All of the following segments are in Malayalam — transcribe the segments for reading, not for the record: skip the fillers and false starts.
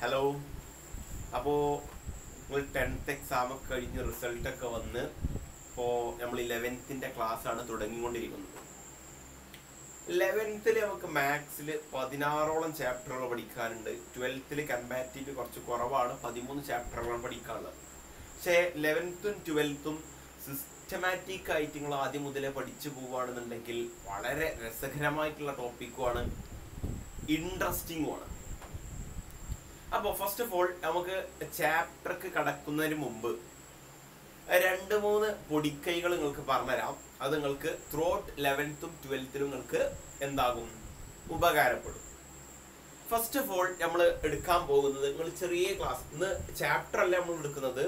ഹലോ. അപ്പോൾ നിങ്ങൾ 10th എക്സാം ഒക്കെ കഴിഞ്ഞ് റിസൾട്ടൊക്കെ വന്ന് ഇപ്പോൾ നമ്മൾ 11th ക്ലാസ്സാണ് തുടങ്ങിക്കൊണ്ടിരിക്കുന്നത്. 11th നമുക്ക് മാത്സിൽ 16ഓളം ചാപ്റ്ററുകൾ പഠിക്കാനുണ്ട്. 12th കമ്പാരിറ്റീവ് കുറച്ച് കുറവാണ്, 13 ചാപ്റ്ററുകളാണ് പഠിക്കാനുള്ളത്. പക്ഷേ 11th 12th സിസ്റ്റമാറ്റിക് ആയിട്ട് നിങ്ങൾ ആദ്യം മുതലേ പഠിച്ചു പോവുകയാണെന്നുണ്ടെങ്കിൽ വളരെ രസകരമായിട്ടുള്ള ടോപ്പിക്കുമാണ്, ഇൻട്രസ്റ്റിംഗുമാണ്. അപ്പോൾ ഫസ്റ്റ് ഓഫ് ഓൾ നമുക്ക് ചാപ്റ്റർക്ക് കടക്കുന്നതിന് മുമ്പ് 2-3 പൊടിക്കൈകൾ നിങ്ങൾക്ക് പറഞ്ഞുതരാം. അത് നിങ്ങൾക്ക് ത്രൂ ഔട്ട് 11th 12th നിങ്ങൾക്ക് എന്താകും, ഉപകാരപ്പെടും. ഫസ്റ്റ് ഓഫ് ഓൾ നമ്മൾ എടുക്കാൻ പോകുന്നത്, നിങ്ങൾ ചെറിയ ക്ലാസ്, ഇന്ന് ചാപ്റ്റർ അല്ല നമ്മൾ എടുക്കുന്നത്.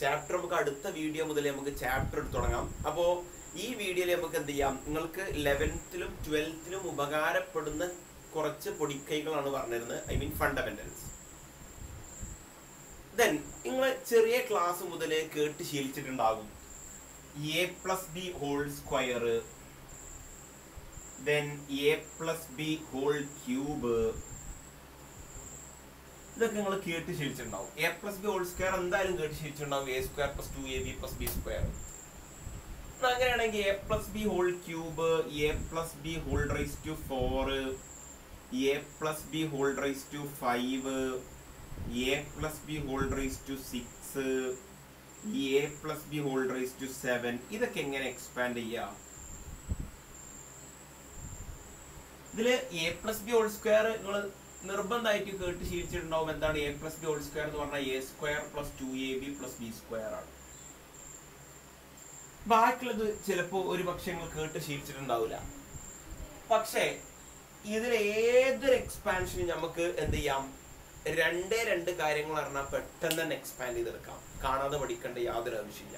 ചാപ്റ്റർ നമുക്ക് അടുത്ത വീഡിയോ മുതൽ നമുക്ക് ചാപ്റ്റർ എടുത്ത് തുടങ്ങാം. അപ്പോൾ ഈ വീഡിയോയിൽ നമുക്ക് എന്ത് ചെയ്യാം, നിങ്ങൾക്ക് 11th 12th ഉപകാരപ്പെടുന്ന കുറച്ച് പൊടിക്കൈകളാണ് പറഞ്ഞിരുന്നത്. I mean fundamentals. ദെൻ നിങ്ങൾ ചെറിയ ക്ലാസ് മുതൽ കേട്ട് ശീലിച്ചിട്ടുണ്ടാകും a+b², ദെൻ a+b³ ഇതൊക്കെ നിങ്ങൾ കേട്ട് ശീലിച്ചിട്ടുണ്ടാവും. a+b² എന്തായാലും കേട്ട് ശീലിച്ചിട്ടുണ്ടാവും. a² + 2ab+b². അങ്ങനെയാണെങ്കിൽ a+b³, a+b⁴, a+b⁵, a+b⁵6, a+b⁵7 ഇതൊക്കെ എങ്ങനെ എക്സ്പാൻഡ് ചെയ്യാം? ഇതില് a+b² നിങ്ങൾ നിർബന്ധമായിട്ട് കേട്ട് ശീലിച്ചിട്ടുണ്ടാവും. എന്താണ് a+b² എന്ന് പറഞ്ഞാൽ a² + 2ab+b² ആണ്. ബാക്കിയുള്ളത് ചിലപ്പോ ഒരു പക്ഷെ നിങ്ങൾ കേട്ട് ശീലിച്ചിട്ടുണ്ടാവില്ല. പക്ഷേ ഇതിൽ ഏതൊരു എക്സ്പാൻഷനും നമുക്ക് എന്ത് ചെയ്യാം, 2 കാര്യങ്ങൾ പറഞ്ഞാൽ പെട്ടെന്ന് തന്നെ എക്സ്പാൻഡ് ചെയ്തെടുക്കാം. കാണാതെ പഠിക്കേണ്ട യാതൊരു ആവശ്യമില്ല.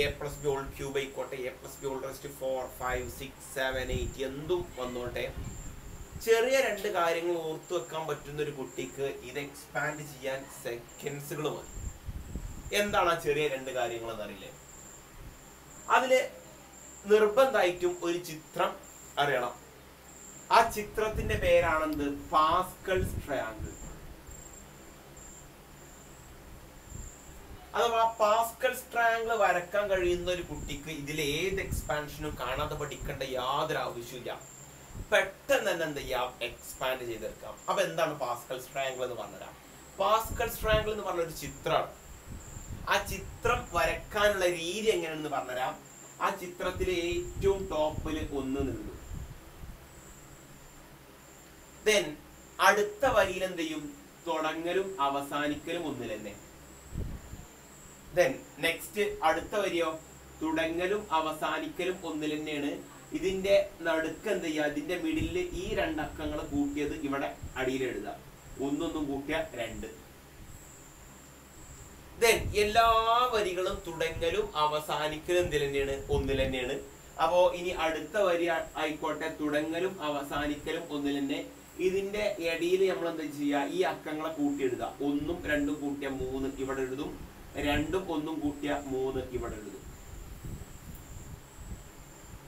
a+b³ ആയിക്കോട്ടെ, a+b⁴, 5, 6, 7, 8 എന്തും വന്നോട്ടെ, ചെറിയ 2 കാര്യങ്ങൾ ഓർത്തു വെക്കാൻ പറ്റുന്ന ഒരു കുട്ടിക്ക് ഇത് എക്സ്പാൻഡ് ചെയ്യാൻ സെക്കൻഡ്സുകൾ മതി. എന്താണ് ആ ചെറിയ 2 കാര്യങ്ങൾ എന്നറിയില്ലേ? അതില് നിർബന്ധമായിട്ടും ഒരു ചിത്രം അറിയണം. ആ ചിത്രത്തിന്റെ പേരാണെന്ത്, പാസ്കൽസ് ട്രയാങ്കിൾ. അഥവാ പാസ്കൽസ് ട്രയാങ്കിൾ വരക്കാൻ കഴിയുന്ന ഒരു കുട്ടിക്ക് ഇതിൽ ഏത് എക്സ്പാൻഷനും കാണാതെ പഠിക്കേണ്ട യാതൊരു ആവശ്യമില്ല. പെട്ടെന്ന് തന്നെ എന്ത് ചെയ്യാം, എക്സ്പാൻഡ് ചെയ്തെടുക്കാം. അപ്പൊ എന്താണ് പാസ്കൽസ് ട്രയാങ്കിൾ എന്ന് പറഞ്ഞുതരാം. പാസ്കൽസ് ട്രയാങ്കിൾ എന്ന് പറഞ്ഞ ഒരു ചിത്രമാണ്. ആ ചിത്രം വരക്കാനുള്ള രീതി എങ്ങനെയാണെന്ന് പറഞ്ഞുതരാം. ആ ചിത്രത്തിലെ ഏറ്റവും ടോപ്പിൽ 1 നിന്നു. ദെൻ അടുത്ത വരിയിൽ എന്ത് ചെയ്യും, തുടങ്ങലും അവസാനിക്കലും 1 തന്നെ. ദെൻ നെക്സ്റ്റ് അടുത്ത വരിയോ, തുടങ്ങലും അവസാനിക്കലും 1 തന്നെയാണ്. ഇതിന്റെ നടുക്ക് എന്ത് ചെയ്യുക, ഇതിന്റെ മിഡില് ഈ 2 അക്കങ്ങൾ കൂട്ടിയത് ഇവിടെ അടിയിൽ എഴുതുക. 1 കൂട്ടിയ 2. ദെൻ എല്ലാ വരികളും തുടങ്ങലും അവസാനിക്കലും എന്തിൽ തന്നെയാണ്, 1 തന്നെയാണ്. അപ്പോ ഇനി അടുത്ത വരി ആയിക്കോട്ടെ, തുടങ്ങലും അവസാനിക്കലും 1 തന്നെ. ഇതിന്റെ ഇടയിൽ നമ്മൾ എന്താ ചെയ്യുക, ഈ അക്കങ്ങളെ കൂട്ടി എഴുതുക. 1ഉം 2ഉം കൂട്ടിയ 3 ഇവിടെ എഴുതും, 2ഉം 1ഉം കൂട്ടിയ 3 ഇവിടെ എഴുതും.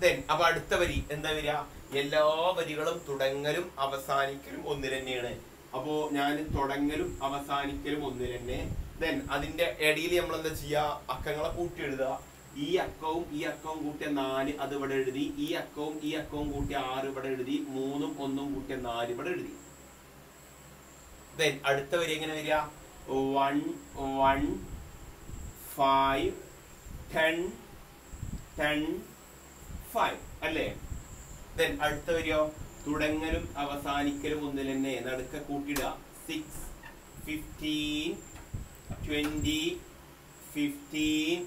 ദെൻ അപ്പൊ അടുത്ത വരി എന്താ വരിക, എല്ലാ വരികളും തുടങ്ങലും അവസാനിക്കലും 1 തന്നെയാണ്. അപ്പോ ഞാൻ തുടങ്ങലും അവസാനിക്കലും 1 തന്നെ. ദെൻ അതിന്റെ ഇടയിൽ നമ്മൾ എന്താ ചെയ്യുക, അക്കങ്ങളെ കൂട്ടി എഴുതുക. ഈ അക്കവും ഈ അക്കവും കൂട്ടിയ 4 അത് ഇവിടെ എഴുതി, ഈ അക്കവും ഈ അക്കവും കൂട്ടിയ 6 ഇവിടെ എഴുതി, 3ഉം 1ഉം കൂട്ടിയ 4 ഇവിടെ എഴുതി. ദെൻ അടുത്ത വരി എങ്ങനെ വരിക, 1, 1, 5, 10, 10, 5 അല്ലേ? ദെൻ അടുത്ത വരിയോ, തുടങ്ങലും അവസാനിക്കലും 1 തന്നെ. നടുക്ക കൂട്ടിയിടുക. 6, 15, 20, 15,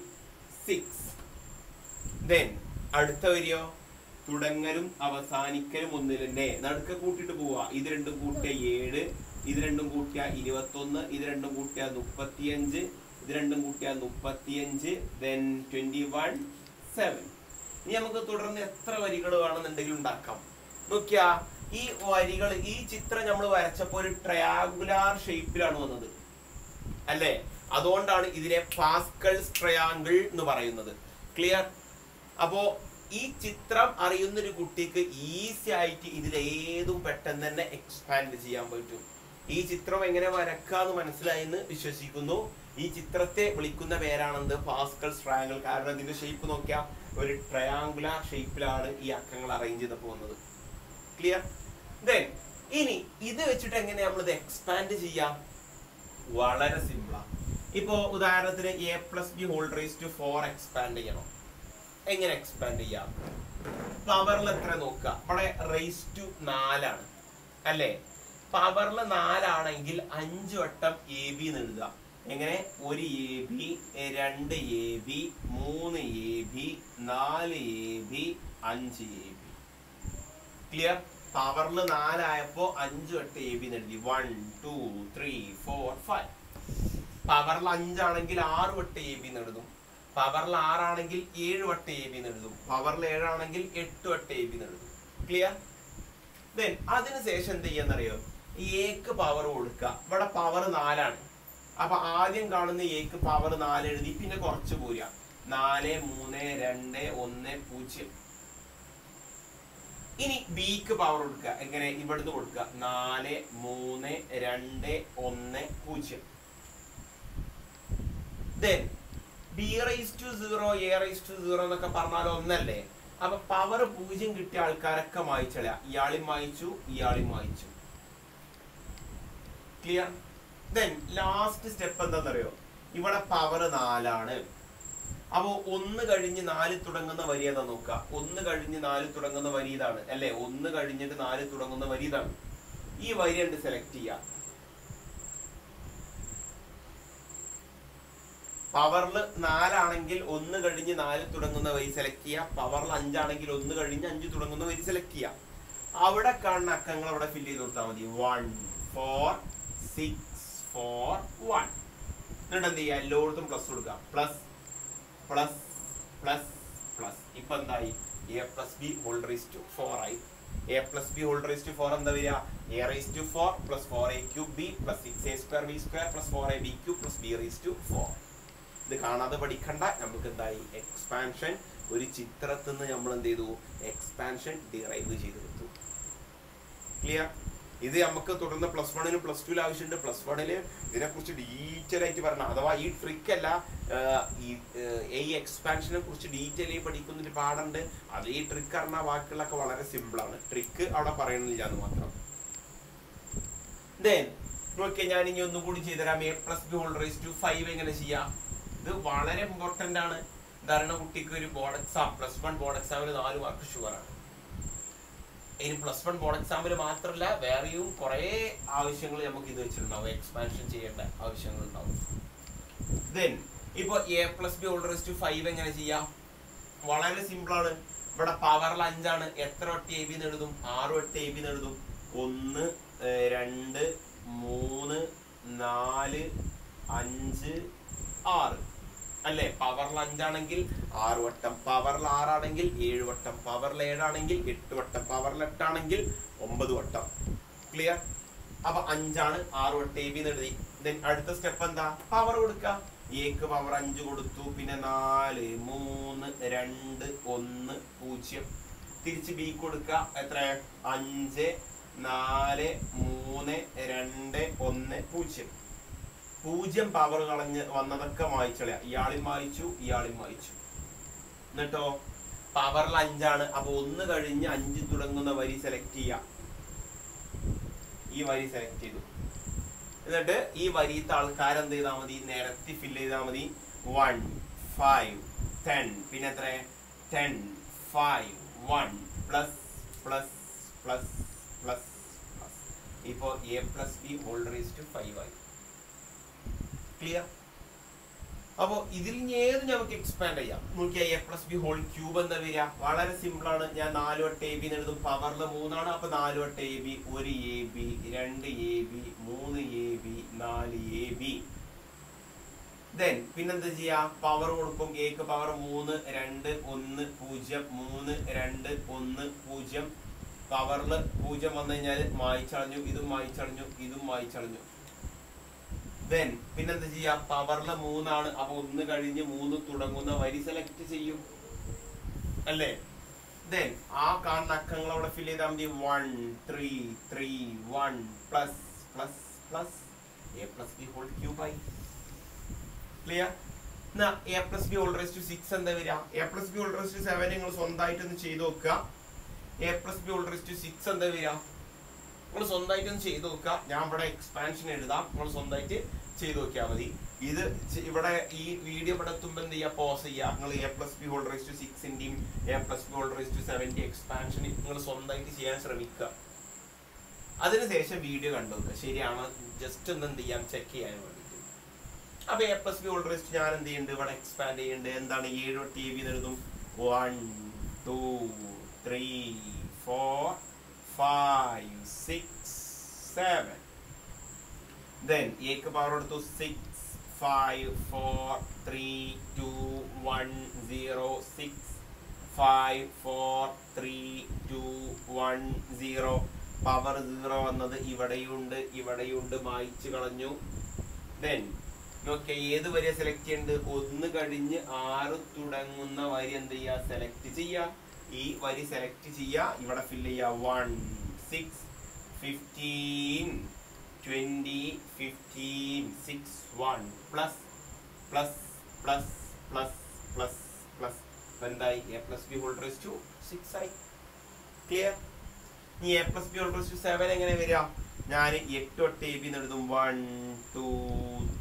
6. ദെൻ അടുത്ത വരിയോ, തുടങ്ങലും അവസാനിക്കലും 1 തന്നെ. നടുക്ക കൂട്ടിയിട്ട് പോവുക. ഇത് 2ഉം കൂട്ടിയ 7, ഇത് 2ഉം കൂട്ടിയ 21, ഇത് 2ഉം കൂട്ടിയ 35, ഇത് 2ഉം കൂട്ടിയ 35, ദെൻ 21, 7. ഇനി നമുക്ക് തുടർന്ന് എത്ര വരികൾ വേണമെന്നുണ്ടെങ്കിൽ ഉണ്ടാക്കാം. നോക്കിയാ, ഈ വരികൾ, ഈ ചിത്രം നമ്മൾ വരച്ചപ്പോൾ ഒരു ട്രയാങ്കുലാർ ഷേപ്പിലാണ് വന്നത് അല്ലേ? അതുകൊണ്ടാണ് ഇതിനെ പാസ്കൽസ് ട്രയാങ്കിൾ എന്ന് പറയുന്നത്. ക്ലിയർ? അപ്പോ ഈ ചിത്രം അറിയുന്നൊരു കുട്ടിക്ക് ഈസി ആയിട്ട് ഇതിലേതും പെട്ടെന്ന് തന്നെ എക്സ്പാൻഡ് ചെയ്യാൻ പറ്റും. ഈ ചിത്രം എങ്ങനെ വരക്കാന്ന് മനസ്സിലായെന്ന് വിശ്വസിക്കുന്നു. ഈ ചിത്രത്തെ വിളിക്കുന്ന പേരാണെന്ത്? Pascal's triangle. കാരണം ഇതിന്റെ ഷേപ്പ് നോക്കിയാൽ ഒരു ട്രയാങ്കുലർ ഷേപ്പിലാണ് ഈ അക്കങ്ങൾ അറേഞ്ച് ചെയ്ത് പോകുന്നത്. ക്ലിയർ? ദെൻ ഇനി ഇത് വെച്ചിട്ട് എങ്ങനെ നമ്മൾ ഇത് എക്സ്പാൻഡ് ചെയ്യാം? വളരെ സിമ്പിളാ. ഇപ്പോ ഉദാഹരണത്തിന് a+b⁴ എക്സ്പാൻഡ് ചെയ്യണം. എങ്ങനെ എക്സ്പാൻഡ് ചെയ്യാം? പവറിൽ എത്ര നോക്കുക. ഇവിടെ റേസ് ടു 4 ആണ് അല്ലേ? പവറിൽ 4 ആണെങ്കിൽ 5 വട്ടം AB എന്ന് എഴുതുക. എങ്ങനെ? 1 AB, 2 AB, 3 AB, 4 AB, 5 AB. Clear? പവറിൽ 4 ആയപ്പോ 5 വട്ടം AB എന്ന് എഴുതി. 1 2 3 4 5. പവറിൽ 5 ആണെങ്കിൽ 6 വട്ടം AB എന്ന് എഴുതും. പവറിൽ 6 ആണെങ്കിൽ 7 വട്ടം AB എന്ന് എഴുതും. പവറിൽ 7 ആണെങ്കിൽ 8 വട്ടം AB എന്ന് എഴുതും. ക്ലിയർ? ദെൻ അതിനുശേഷം എന്ത് ചെയ്യാന്നറിയോ? എക്ക് പവർ കൊടുക്കുക. ഇവിടെ പവർ 4 ആണ്. അപ്പൊ ആദ്യം കാണുന്ന എക്ക് പവർ 4 എഴുതി, പിന്നെ കുറച്ച് പോരാ. 4 3 2 1 0. ഇനി ബിക്ക് പവർ കൊടുക്കുക. എങ്ങനെ? ഇവിടുന്ന് കൊടുക്കുക. 4 3 2 1 0. ദെൻ b⁻0 a⁻0 എന്നൊക്കെ പറഞ്ഞാൽ ഒന്നല്ലേ? അപ്പൊ പവർ 0 കിട്ടിയ ആൾക്കാരൊക്കെ മായിച്ചളയാ. ഇയാളും മായിച്ചു, ഇയാളും മായിച്ചു. ക്ലിയർ? ദെൻ ലാസ്റ്റ് സ്റ്റെപ്പ് എന്താണെന്നറിയോ? ഇവിടെ പവർ 4 ആണ്. അപ്പോ 1 കഴിഞ്ഞ് 4 തുടങ്ങുന്ന വരി ഏതാ നോക്കുക. 1 കഴിഞ്ഞ് 4 തുടങ്ങുന്ന വരി ഇതാണ് അല്ലെ? 1 കഴിഞ്ഞിട്ട് 4 തുടങ്ങുന്ന വരി ഇതാണ്. ഈ വരി ഉണ്ട് സെലക്ട് ചെയ്യുക. പവറിൽ 4 ആണെങ്കിൽ 1 കഴിഞ്ഞ് 4 തുടങ്ങുന്ന വരി സെലക്ട് ചെയ്യുക. പവറിൽ 5 ആണെങ്കിൽ 1 കഴിഞ്ഞ് 5 തുടങ്ങുന്ന വരി സെലക്ട് ചെയ്യുക. അവിടെ കാണുന്ന അക്കങ്ങൾ അവിടെ ഫില്ല് ചെയ്ത് കൊടുത്താൽ മതി. 1 4 6 4 1. എന്നിട്ട് എന്ത് ചെയ്യുക? എല്ലായിടത്തും പ്ലസ് കൊടുക്കുക. Plus plus plus plus. ഇപ്പൊ എന്തായി? a+b⁴ ആയി. a+b⁴ എന്താ വരിക? a⁴ + 4a³ b + 6a² b² + 4ab³ + b⁴. ഇത് കാണാതെ പഠിക്കണ്ട. നമുക്ക് എന്തായി? എക്സ്പാൻഷൻ ഒരു ചിത്രത്തിൽ നിന്ന് നമ്മൾ എന്ത് ചെയ്തു? എക്സ്പാൻഷൻ ഡിറൈവ് ചെയ്തെടുത്തു. ക്ലിയർ? ഇത് നമുക്ക് തുടർന്ന് +1 +2 ആവശ്യമുണ്ട്. +1 ഇതിനെ കുറിച്ച് ഡീറ്റെയിൽ ആയിട്ട് പറഞ്ഞ, അഥവാ ഈ ട്രിക്ക് അല്ല, ഈ എക്സ്പാൻഷനെ കുറിച്ച് ഡീറ്റെയിൽ ആയി പഠിക്കുന്നൊരു പാടുണ്ട്. അത് ഈ ട്രിക്ക് പറഞ്ഞാൽ ബാക്കിയുള്ളതൊക്കെ വളരെ സിമ്പിൾ ആണ്. ട്രിക്ക് അവിടെ പറയണില്ല എന്ന് മാത്രം. ദെൻ നോക്കിയാൽ ഞാൻ ഇനി ഒന്നും കൂടി ചെയ്തുതരാം. a+b⁵ എങ്ങനെ ചെയ്യാം? ഇത് വളരെ ഇമ്പോർട്ടന്റ് ആണ്. ധാരണ കുട്ടിക്ക് ഒരു ബോർഡ് എക്സാം, +1 ബോർഡ് എക്സാമിന് 4 മാർക്ക് ഷുവറാണ്. ഇനി +1 ബോർഡ് എക്സാമിൽ മാത്രമല്ല, വേറെയും കുറെ ആവശ്യങ്ങൾ നമുക്ക് ഇത് വെച്ചിട്ടുണ്ടാവും. എക്സ്പാൻഷൻ ചെയ്യേണ്ട ആവശ്യങ്ങൾ ഉണ്ടാവും. ദെൻ ഇപ്പൊ a+b⁵ എങ്ങനെ ചെയ്യാം? വളരെ സിമ്പിൾ ആണ്. ഇവിടെ പവറിൽ 5 ആണ്. എത്ര വട്ടം AB എന്ന് എഴുതും? 6 വട്ടം AB എന്ന് എഴുതും. 1 2 3 4 5 6 അല്ലെ? പവറിൽ 5 ആണെങ്കിൽ 6 വട്ടം, പവറിൽ 6 ആണെങ്കിൽ 7 വട്ടം, പവറിൽ 7 ആണെങ്കിൽ 8 വട്ടം, പവറിൽ 8 ആണെങ്കിൽ 9 വട്ടം. ക്ലിയർ? അപ്പൊ 5 ആണ്, 6 വട്ടം AB എന്ന് എഴുതി. ദെൻ അടുത്ത സ്റ്റെപ്പ് എന്താ? പവർ കൊടുക്കുക. എക്ക് പവർ 5 കൊടുത്തു, പിന്നെ 4 3 2 1 0. തിരിച്ച് ബി കൊടുക്കുക. എത്ര? 5 4 3 2 1 0. 0 പവർ കളഞ്ഞ് വന്നതൊക്കെ മായിച്ചളയാ. ഇയാളും മായിച്ചു, ഇയാളും മായിച്ചു. എന്നിട്ടോ പവറിൽ 5 ആണ്. അപ്പൊ 1 കഴിഞ്ഞ് 5 തുടങ്ങുന്ന വരി സെലക്ട് ചെയ്യാം. ഈ വരി സെലക്ട് ചെയ്തു. എന്നിട്ട് ഈ വരിത്തെ ആൾക്കാരെന്ത് ചെയ്താൽ മതി? നിരത്തി ഫില്ല് ചെയ്താൽ മതി. 1 5 10. പിന്നെ എത്ര? 10 5 1 plus plus plus plus plus. ഇപ്പോ a+b⁵ ആയി. ക്ലിയർ? അപ്പോ ഇതിൽ ഏത് നമുക്ക് എക്സ്പാൻഡ് ചെയ്യാം. നോക്കിയാൽ a+b⁵ എന്താ വരിക? വളരെ സിമ്പിൾ ആണ്. ഞാൻ 4 വട്ടം AB എന്ന് എഴുതും. പവറിൽ 3 ആണ്. അപ്പൊ 4 വട്ടം AB, 1 AB 2 AB 3 AB 4 AB. Then പിന്നെന്താ ചെയ്യാ? പവർ കൊടുക്കും. എക്ക് പവർ 3 2 1 0 3 2 1 0. പവറിൽ 0 വന്നു കഴിഞ്ഞാൽ മായിച്ചളഞ്ഞു, ഇതും മായിച്ചളഞ്ഞു, ഇതും മായിച്ചളഞ്ഞു. ദെൻ പിന്നെന്താ ചെയ്യാ? പവറിൽ 3 ആണ്. അപ്പൊ 1 കഴിഞ്ഞ് 3 തുടങ്ങുന്ന വരി സെലക്ട് ചെയ്യും അല്ലേ? ദെൻ ആ കാണുന്ന അക്കങ്ങൾ അവിടെ ഫില്ല് ചെയ്താൽ മതി. 1 3 3 1 plus plus plus a plus b whole cube ആയി. ക്ലിയർ? എന്നാ a plus b whole raised to 6 എന്താ വരിക? a plus b whole raised to 7 നിങ്ങൾ സ്വന്തമായിട്ടൊന്ന് ചെയ്ത് നോക്കുക. a plus b whole raised to 6 എന്താ വരിക? നിങ്ങൾ സ്വന്തമായിട്ടൊന്ന് ചെയ്ത് നോക്കുക. ഞാൻ ഇവിടെ എക്സ്പാൻഷൻ എഴുതാം, നിങ്ങൾ സ്വന്തമായിട്ട് ചെയ്ത് നോക്കിയാൽ മതി. ഇത് ഇവിടെ ഈ വീഡിയോ ഇവിടെ എത്തുമ്പോൾ എന്ത് ചെയ്യുക, പോസ് ചെയ്യുക. നിങ്ങൾ a plus b whole raised to 6ന്റെയും a plus b whole raised to 7ന്റെ എക്സ്പാൻഷൻ നിങ്ങൾ സ്വന്തമായിട്ട് ചെയ്യാൻ ശ്രമിക്കുക. അതിനുശേഷം വീഡിയോ കണ്ടുനോക്കുക, ശരിയാണ് ജസ്റ്റ് ഒന്ന് എന്ത് ചെയ്യാം, ചെക്ക് ചെയ്യാൻ വേണ്ടിയിട്ട്. അപ്പൊ a plus b whole raised to ഞാൻ എന്ത് ചെയ്യുന്നുണ്ട്, ഇവിടെ എക്സ്പാൻഡ് ചെയ്യുന്നുണ്ട്. എന്താണ് 7 ടി വി എഴുതും. 1 2 3 4 5 6 7. Then a ക്ക് പവർ എടുത്തു 6 5 4 3 2 1 0 6 5 4 3 2 1 0. പവർ 0 വന്നത് ഇവിടെയുണ്ട്, ഇവിടെയുണ്ട്, മായ്ച്ചു കളഞ്ഞു. ദെൻ നോക്കിയ ഏത് വരിയ സെലക്ട് ചെയ്യേണ്ടത്? 1 കഴിഞ്ഞ് 6 തുടങ്ങുന്ന വരി എന്ത് ചെയ്യുക, സെലക്ട് ചെയ്യുക. ഈ വരി സെലക്ട് ചെയ്യുക, ഇവിടെ ഫില്ല് ചെയ്യുക. 1 6 15 20 15 6 1 plus plus plus plus plus plus എന്തായി? a plus b whole raised to 6 ആയി. ക്ലിയർ? ഈ a plus b whole raised to 7 എങ്ങനെ വരിക? ഞാൻ 8 തൊട്ട് a b എഴുതും. 1 2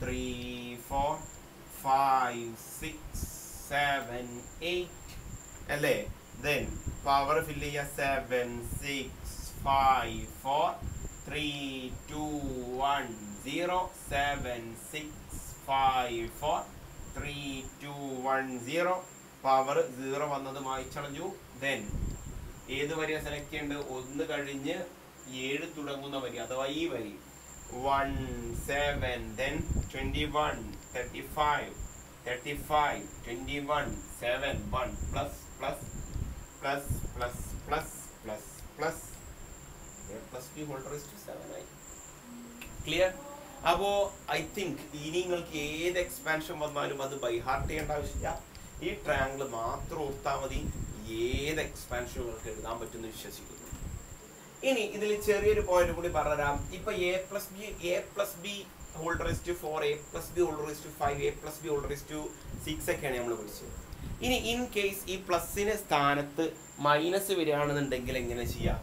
3 4 5 6 7 8 അല്ലേ? Then പവർ ഫില്ല് ചെയ്യുക. 7 6 5 4 3 2 1 0 7 6 5 4 3 2 1 0. പവർ 0 വന്നത് മായ്ച്ചളഞ്ഞു. ദെൻ ഏത് വരിയാണ് സെലക്ട് ചെയ്യേണ്ടത്? 1 കഴിഞ്ഞ് 7 തുടങ്ങുന്ന വരി, അഥവാ ഈ വരി. 1 7 then 21 35 35 21 7 1 plus plus plus plus plus plus plus a plus b whole raised to 7 ആയി. ക്ലിയർ? അപ്പോ ഐ തിങ്ക് ഇനി നിങ്ങൾക്ക് ഏത് എക്സ്പാൻഷൻ വന്നാലും അത് ബൈ ഹാർട്ട് ചെയ്യേണ്ട ആവശ്യമില്ല. ഈ ട്രയാങ്കിൾ മാത്രം ഓർത്താൽ മതി, ഏത് എക്സ്പാൻഷൻ നിങ്ങൾക്ക് എഴുതാൻ പറ്റുമെന്ന് വിശ്വസിക്കുന്നു. ഇനി ഇതിൽ ചെറിയൊരു പോയിന്റ് കൂടി പറഞ്ഞുതരാം. ഇപ്പൊ a plus b whole raised to 4 a plus b whole raised to 5 a plus b whole raised to 6 ഒക്കെയാണ് നമ്മൾ വിളിച്ചത്. ഇനി ഇൻ കേസ് ഈ പ്ലസിന് സ്ഥാനത്ത് മൈനസ് വരികയാണെന്നുണ്ടെങ്കിൽ എങ്ങനെ ചെയ്യാം?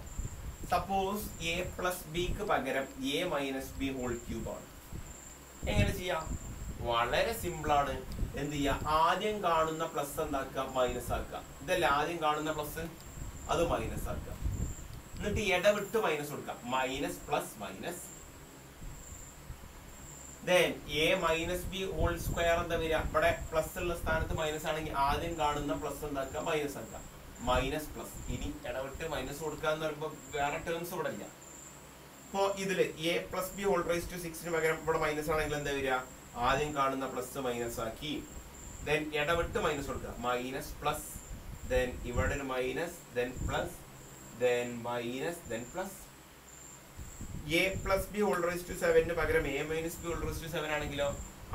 സപ്പോസ് a plus b ക്ക് പകരം a minus b whole cube ആണ്. എങ്ങനെ ചെയ്യാം? വളരെ സിമ്പിൾ ആണ്. എന്ത് ചെയ്യുക? ആദ്യം കാണുന്ന പ്ലസ് എന്താക്കുക, മൈനസ് ആക്കുക. ഇതല്ല ആദ്യം കാണുന്ന പ്ലസ്, അത് മൈനസ് ആക്കുക. എന്നിട്ട് ഇടവിട്ട് മൈനസ് കൊടുക്കാം. Minus plus minus. Then a minus b whole square എന്താ വരിക? ഇവിടെ പ്ലസ് ഉള്ള സ്ഥാനത്ത് മൈനസ് ആണെങ്കിൽ ആദ്യം കാണുന്ന പ്ലസ് എന്താക്കുക, മൈനസ് ആക്കുക. Minus plus. ഇനി ഇടവിട്ട് മൈനസ് കൊടുക്കുക എന്ന് പറയുമ്പോൾ വേറെ ടേംസ് ഇവിടെ ഇല്ല. ഇപ്പോ ഇതില് a plus b whole raised to 6 പകരം ഇവിടെ മൈനസ് ആണെങ്കിൽ എന്താ വരിക? ആദ്യം കാണുന്ന പ്ലസ് മൈനസ് ആക്കി. ദെൻ ഇടവിട്ട് മൈനസ് കൊടുക്കുക. മൈനസ് പ്ലസ്, ദെൻ ഇവിടെ ഒരു minus, then plus, then minus, then plus. a plus b whole raised to 7 പകരം a minus b whole raised to 7 ആണെങ്കിലോ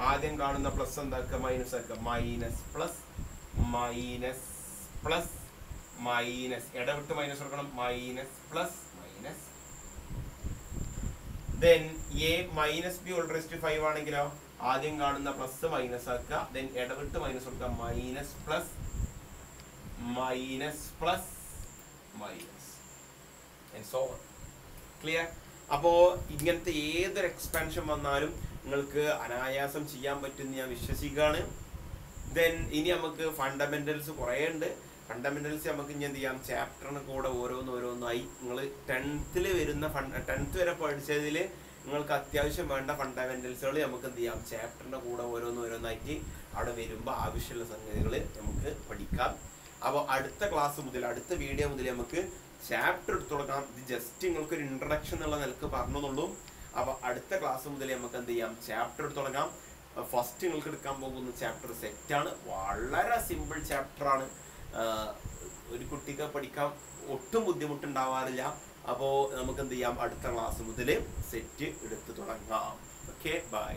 ആദ്യം കാണുന്ന പ്ലസ് എന്താക്കുക, മൈനസ് ആക്കുക. Minus plus minus plus minus, ഇടവിട്ട് മൈനസ് കൊടുക്കണം. Minus plus minus. Then a minus b whole raised to 5 ആണെങ്കിലോ ആദ്യം കാണുന്ന പ്ലസ് മൈനസ് ആക്കുക. ദെൻ ഇടവിട്ട് മൈനസ് കൊടുക്കുക. Minus plus minus plus minus and so on. Clear? അപ്പോ ഇങ്ങനത്തെ ഏതൊരു എക്സ്പാൻഷൻ വന്നാലും നിങ്ങൾക്ക് അനായാസം ചെയ്യാൻ പറ്റുമെന്ന് ഞാൻ വിശ്വസിക്കുകയാണ്. ദെൻ ഇനി നമുക്ക് ഫണ്ടമെന്റൽസ് കുറേ ഉണ്ട്. ഫണ്ടമെന്റൽസ് നമുക്ക് ഇനി എന്ത് ചെയ്യാം, ചാപ്റ്ററിന് കൂടെ ഓരോന്നോരോന്നായി നിങ്ങൾ 10th വരുന്ന 10th വരെ പഠിച്ചതിൽ നിങ്ങൾക്ക് അത്യാവശ്യം വേണ്ട ഫണ്ടമെന്റൽസുകൾ നമുക്ക് എന്ത് ചെയ്യാം, ചാപ്റ്ററിന്റെ കൂടെ ഓരോന്നോരോന്നായിട്ട് അവിടെ വരുമ്പോൾ ആവശ്യമുള്ള സംഗതികൾ നമുക്ക് പഠിക്കാം. അപ്പോൾ അടുത്ത ക്ലാസ് മുതൽ, അടുത്ത വീഡിയോ മുതൽ നമുക്ക് ചാപ്റ്റർ എടുത്തു തുടങ്ങാം. ഇത് ജസ്റ്റ് നിങ്ങൾക്ക് ഒരു ഇൻട്രഡക്ഷൻ എന്നുള്ള നിലക്ക് പറഞ്ഞെന്നുള്ളൂ. അപ്പോൾ അടുത്ത ക്ലാസ് മുതൽ നമുക്ക് എന്ത് ചെയ്യാം, ചാപ്റ്റർ എടുത്തു തുടങ്ങാം. ഫസ്റ്റ് നിങ്ങൾക്ക് എടുക്കാൻ പോകുന്ന ചാപ്റ്റർ സെറ്റാണ്. വളരെ സിമ്പിൾ ചാപ്റ്ററാണ്. ഒരു കുട്ടിക്ക് പഠിക്കാൻ ഒട്ടും ബുദ്ധിമുട്ടുണ്ടാവാറില്ല. അപ്പോൾ നമുക്ക് എന്ത് ചെയ്യാം, അടുത്ത ക്ലാസ് മുതൽ സെറ്റ് എടുത്തു തുടങ്ങാം. Okay, by.